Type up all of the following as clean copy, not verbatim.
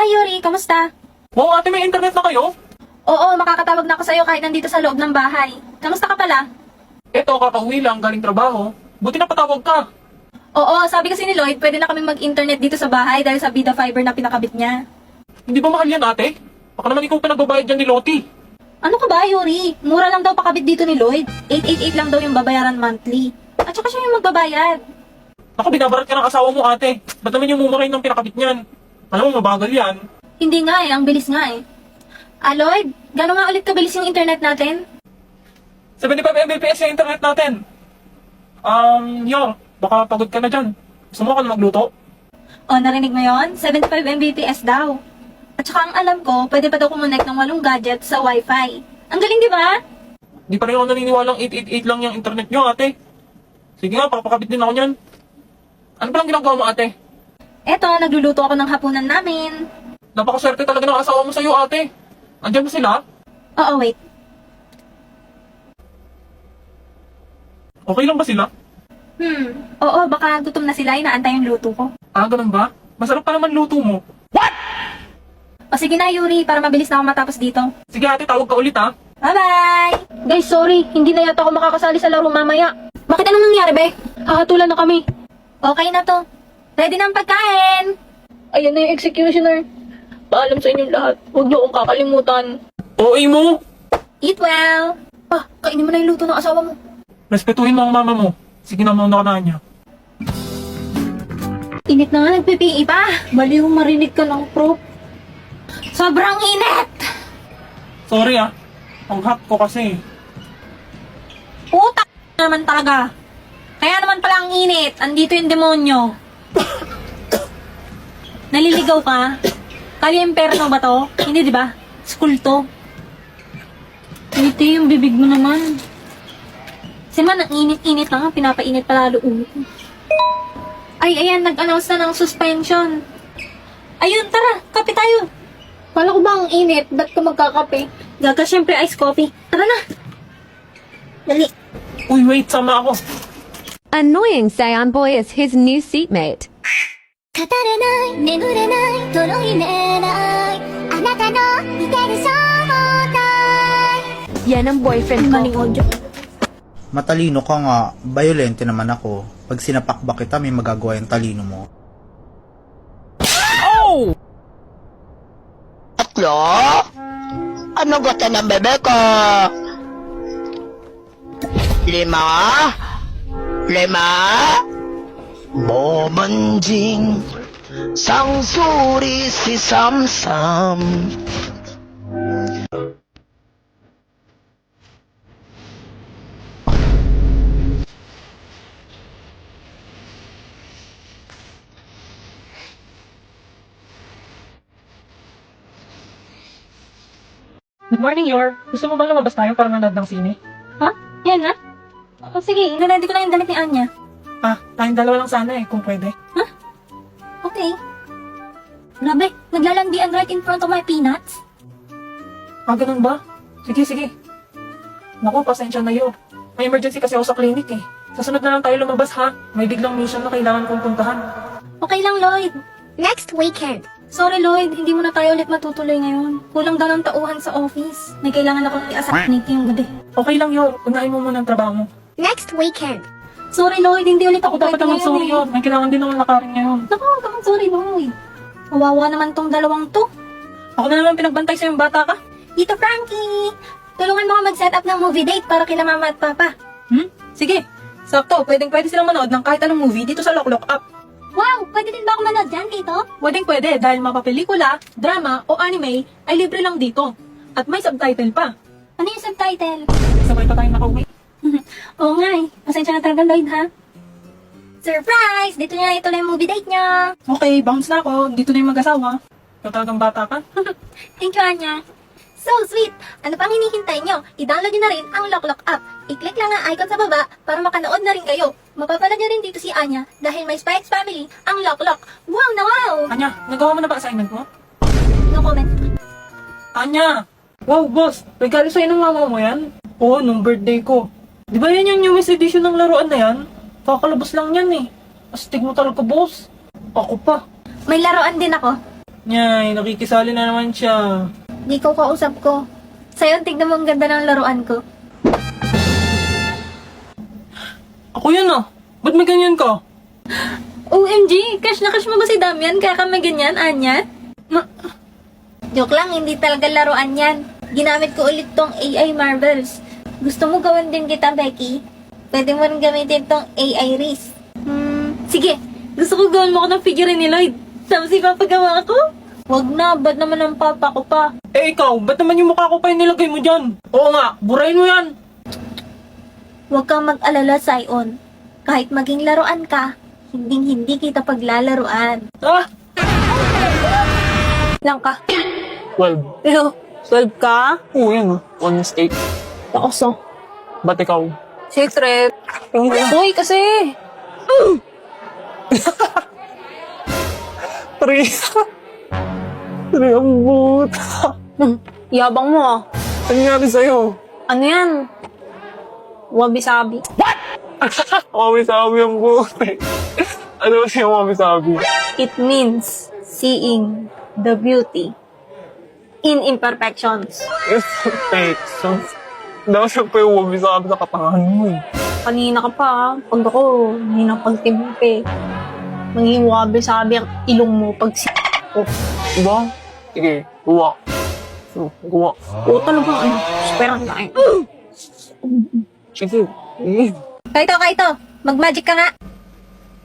Hi Yuri, kamusta? Wow, ate, may internet na kayo? Oo, makakatawag na ako sa'yo kahit nandito sa loob ng bahay. Kamusta ka pala? Eto, kakauwi lang, galing trabaho. Buti na patawag ka. Oo, sabi kasi ni Lloyd, pwede na kaming mag-internet dito sa bahay dahil sa Vida Fiber na pinakabit niya. Hindi ba mahal yan, ate? Baka naman ikaw pinagbabayad dyan ni Loti. Ano ka ba, Yuri? Mura lang daw pakabit dito ni Lloyd. 888 lang daw yung babayaran monthly. At saka siya yung magbabayad. Ako, binabarat ka ng asawa mo, ate. Ba't naman yung mumurahin ng pinakabit niyan? Alam mo, mabagal yan. Hindi nga eh, ang bilis nga eh. Lloyd, gano'n nga ulit kabilis yung internet natin? 75 Mbps yung internet natin. Baka pagod ka na dyan. Gusto mo ka na magluto? O, narinig mo yon? 75 Mbps daw. At saka ang alam ko, pwede pa daw kumonect ng 8 gadgets sa Wi-Fi. Ang galing, di ba? Di pa rin ako naniniwalang 888 lang yung internet nyo, ate. Sige nga, papakabit din ako niyan. Ano palang ginagawa mo, ate? Eto, nagluluto ako ng hapunan namin. Napakaswerte talaga ng asawa mo sa'yo, ate. Andyan ba sila? Oo, wait. Okay lang ba sila? Oo, baka gutom na sila, inaantay yung luto ko. Ah, ganun ba? Masarap pa naman luto mo. O sige na, Yuri, para mabilis na ako matapos dito. Sige, ate, tawag ka ulit, ha? Bye-bye! Guys, sorry. Hindi na yata ako makakasali sa laro mamaya. Bakit anong nangyari, be? Hahatulan na kami. Okay na to. Ready na ang pagkain. Ayan na yung executioner. Paalam sa inyong lahat. Huwag niyo akong kakalimutan. OA mo! Eat well. Kainin mo na yung luto ng asawa mo. Respetuhin mo ang mama mo. Sige na, mauna ka na niya. Init na nga, nagpipi pa. Baliw marinig ka ng prop. Sobrang init! Sorry, ah. Ang hot ko kasi. Puta naman talaga. Kaya naman pala ang init. Andito yung demonyo. Naliligaw ka? Kali-imperno ba to? Hindi, di ba? School to. Ngiti yung bibig mo naman. Kasi man, ang init-init na nga. Pinapainit pa lalo ulo ko. Ay, ayan. Nag-announce na ng suspension. Ayun, tara. Kape tayo. Kala ko ba ang init? Ba't ka magkakape? Gaga, syempre, iced coffee. Tara na. Dali. Uy, wait, sama ako. Annoying Saiyan Boy is his new seatmate. 語れない眠れないとろい寝ないあなたの似てる正体 Yan ang boyfriend ko. Matalino ka nga, violente naman ako. Pag sinapakbak kita, may magagawa yung talino mo. Tatlo? Ano gata ng bebe ko? 5? 5? Sangsuri si Samsam. Good morning, Yor. Gusto mo ba lumabas tayo para manood ng sine? Ha? Yan na? O sige, ready ko na yung damit ni Anya. Tayong dalawa lang sana eh, kung pwede. Okay. Grabe, naglalandian right in front of my peanuts. Ganun ba? Sige, sige. Naku, pasensya na yun. May emergency kasi ako sa clinic eh. Sa sunod na lang tayo lumabas ha. May biglang mission na kailangan kong puntahan. Okay lang, Lloyd. Next weekend Sorry, Lloyd. Hindi mo na tayo ulit matutuloy ngayon. Kulang daw ng tauhan sa office. May kailangan akong i-assassinate yung gabi. Okay lang yun. Unahin mo muna ang trabaho mo. Next weekend Sorry, Lloyd. Hindi ulit ako Ako dapat naman sorry ngayon. yun. May kailangan din akong lakarin ngayon. Naku, huwag kang sorry, Lloyd. Kawawa naman tong dalawang to. Ako na naman pinagbantay sa yung bata ka. Tito Frankie, tulungan mo ako mag-set up ng movie date para kila mama at papa. Sige. Sakto, pwede silang manood ng kahit anong movie dito sa Lock Lock Up. Wow, pwede din ba ako manood dyan, Tito? Pwede dahil mapapelikula, drama o anime ay libre lang dito. At may subtitle pa. Ano yung subtitle? Sabay pa tayong nakauwi. Oo nga eh. Pasensya na talaga, Lloyd, ha? Surprise! Dito niya ituloy yung movie date niya. Okay, bounce na ako. Dito na yung mag-asawa. Ikaw talagang bata ka. Thank you, Anya. So sweet! Ano pang hinihintay nyo? I-download nyo na rin ang Lock Lock app. I-click lang ang icon sa baba para makanood na rin kayo. Mapapala nyo rin dito si Anya dahil may Spikes Family ang Lock Lock. Wow na wow! Anya, nagawa mo na ba assignment mo? No comment. Anya! Wow, boss. Regalo sa'yo ng mama mo yan? Oo, nung birthday ko. Di ba yan yung newest edition ng laruan na yan? Kakalabas lang yan eh. Astig mo talaga, boss. Ako pa. May laruan din ako. Nyay, nakikisali na naman siya. Di ko kausap ko. Sayon, tignan mo ang ganda ng laruan ko. Ako yun ah. Ba't may ganyan ka? OMG! Crush na crush mo ba si Damian kaya ka may ganyan, Anya? Joke lang, hindi talaga laruan yan. Ginamit ko ulit tong AI Marvels. Gusto mo gawin din kita, Becky? Pwede mo rin gamitin tong AI Reese. Sige. Gusto ko gawin mo ko ng figure ni Lloyd. Tapos ipapagawa ko? Wag na, ba't naman ang papa ko pa? Eh ikaw, ba't naman yung mukha ko pa yung nilagay mo dyan? Oo nga, burahin mo yan. Huwag kang mag-alala, Sion. Kahit maging laruan ka, hindi kita paglalaruan. Ah! Lang ka. 12. Pero, 12 ka? Oo yan ah. One mistake. Taoso. Ba't ikaw? Secret. Uy, kasi. Three. Three ang but. Yabang mo ah. Ano nangyari sa'yo? Ano yan? Wabi-sabi. Mami-sabi ang buhay. Ano siya mami-sabi? It means seeing the beauty in imperfections. It's perfections. Daw siya pa yung mami-sabi sa katangahan mo eh. Kanina ka pa ah. Pag ako, hindi na pagtimpe. Maging wabi-sabi ang ilong mo pag ko. Diba? Sige, gawa. Gawa. Oo talagang ano. Superang tayo. Sige. Eh. Kaito. Mag-magic ka nga.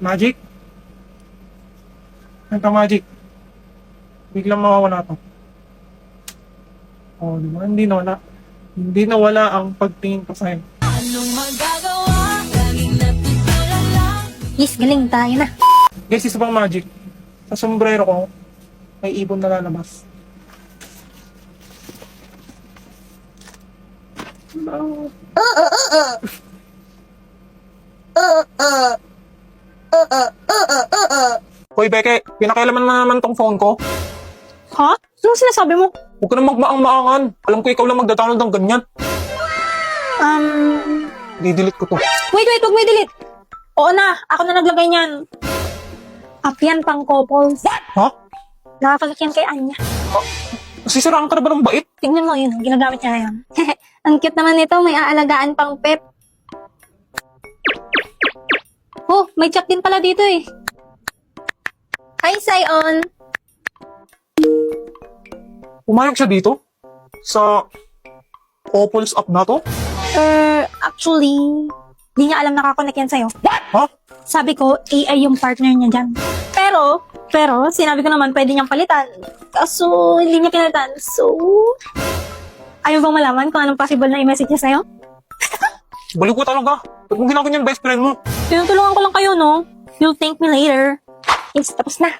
Magic? Ito magic. Biglang mawawala to. Oh, di ba? Hindi nawala ang pagtingin ko sa'yo. Yes, galing tayo na. Guys, isa pang magic. Sa sombrero ko, may ibon na lalabas. Hoy, Beke, pinakailaman mo naman tong phone ko. Ha? Ano sinasabi mo? Huwag ka na magmaang-maangan. Alam ko ikaw lang magda-download ng ganyan. Didelete ko to. Wait, wag mo i-delete. Oo na, ako na naglagay niyan. App yan pang couples. Ha? Nakakagakyan kay Anya. Sisiraan ka na ba ng bait? Tingnan mo yun, ginagamit niya ngayon. Ang cute naman nito, may aalagaan pang pet. Oh, may chat din pala dito eh. Hi, Sion. Pumayag siya dito? Sa couples app na to? Actually, di niya alam nakakonect yan sa'yo. Ha? Sabi ko, AI yung partner niya dyan. Pero, sinabi ko naman pwede niyang palitan. Kaso, hindi niya pinalitan. So, ayaw bang malaman kung anong possible na i-message niya sa'yo? Baliw ko talaga. Ba't mo ginaganyan best friend mo? Tinutulungan ko lang kayo, no? You'll thank me later. Yes, tapos na.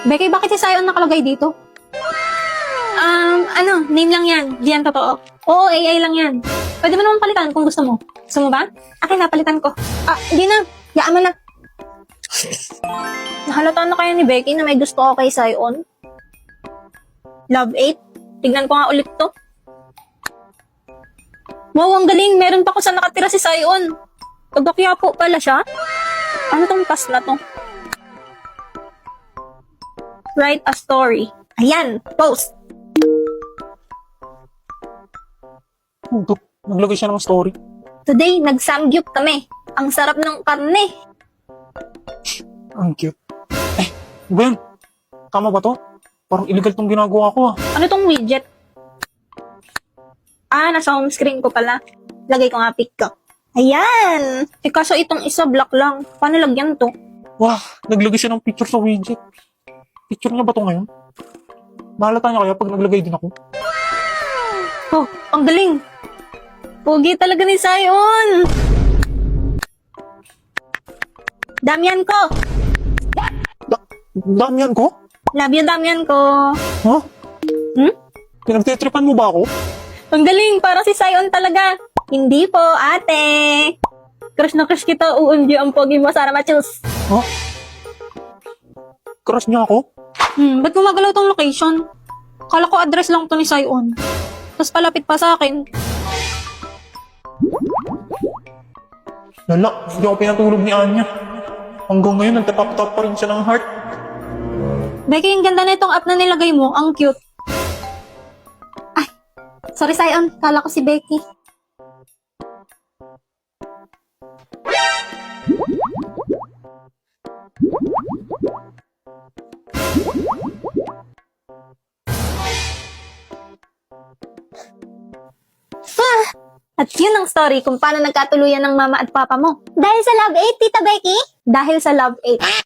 Becky, bakit si Sion nakalagay dito? Name lang yan. Di yan totoo. Oo, AI lang yan. Pwede mo naman palitan kung gusto mo. Gusto mo ba? Akin na, palitan ko. Hindi na. Yaan mo na. Nahalata na kaya ni Becky na may gusto ko kay Sion? Love 8? Tignan ko nga ulit to. Wow, ang galing. Meron pa ko sa nakatira si Sion. Taga-Quiapo pala siya. Ano tong task na to? Write a story. Ayan, post. Naglagay siya ng story. Today, nag-samgyup kami. Ang sarap ng karne. Ang cute. Ben, tama ba to? Parang illegal tong ginagawa ko ah. Ano tong widget? Nasa home screen ko pala. Lagay ko nga pic ko. Ayan! Kaso itong isa black lang. Paano lagyan to? Wah, naglagay siya ng picture sa widget. Picture niya ba to ngayon? Mahalata niya kaya pag naglagay din ako? Oh, ang galing! Pugi talaga ni Sion! Damian ko! Damian ko? Love you, Damian ko! Ha? Hmm? Pinagtitripan mo ba ako? Ang galing! Para si Sion talaga! Hindi po, ate! Crush na crush kita, OMG, ang pogi mo, Sarah Machos! Ha? Crush niya ako? Ba't gumagalaw tong location? Kala ko address lang to ni Sion. Tapos palapit pa sa akin. Lala, hindi ako pinatulog ni Anya. hanggang ngayon nagtatap-tap pa rin siya ng heart. Becky, yung ganda na itong app na nilagay mo. Ang cute. Ay, sorry Sion. Kala ko si Becky. At yun ang story kung paano nagkatuluyan ng mama at papa mo. Dahil sa Love 8, Tita Becky? Dahil sa Love 8.